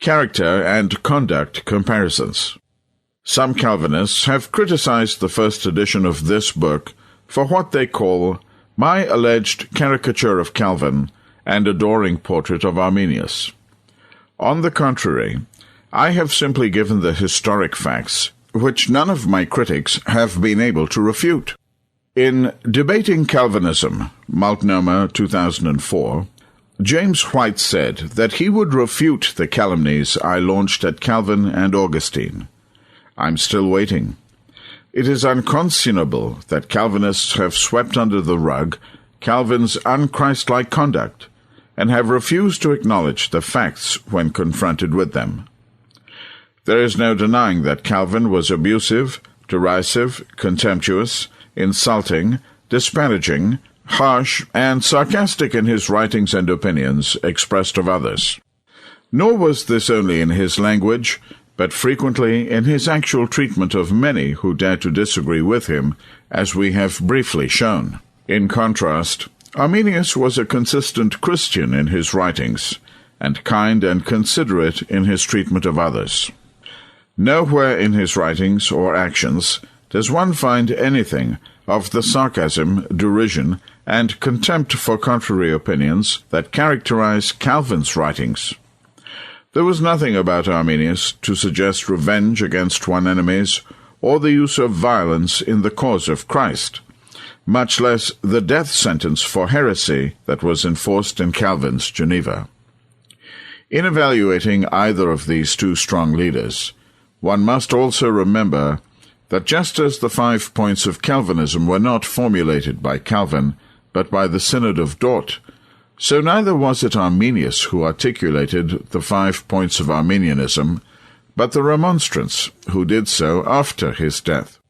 character and conduct comparisons. Some Calvinists have criticized the first edition of this book for what they call my alleged caricature of Calvin and adoring portrait of Arminius. On the contrary, I have simply given the historic facts, which none of my critics have been able to refute. In Debating Calvinism, Multnomah 2004, James White said that he would refute the calumnies I launched at Calvin and Augustine. I'm still waiting. It is unconscionable that Calvinists have swept under the rug Calvin's unchristlike conduct and have refused to acknowledge the facts when confronted with them. There is no denying that Calvin was abusive, derisive, contemptuous, insulting, disparaging, harsh, and sarcastic in his writings and opinions expressed of others. Nor was this only in his language, but frequently in his actual treatment of many who dared to disagree with him, as we have briefly shown. In contrast, Arminius was a consistent Christian in his writings, and kind and considerate in his treatment of others. Nowhere in his writings or actions does one find anything of the sarcasm, derision, and contempt for contrary opinions that characterize Calvin's writings. There was nothing about Arminius to suggest revenge against one's enemies or the use of violence in the cause of Christ, much less the death sentence for heresy that was enforced in Calvin's Geneva. In evaluating either of these two strong leaders, one must also remember that just as the 5 points of Calvinism were not formulated by Calvin, but by the Synod of Dort, so neither was it Arminius who articulated the 5 points of Arminianism, but the Remonstrants, who did so after his death.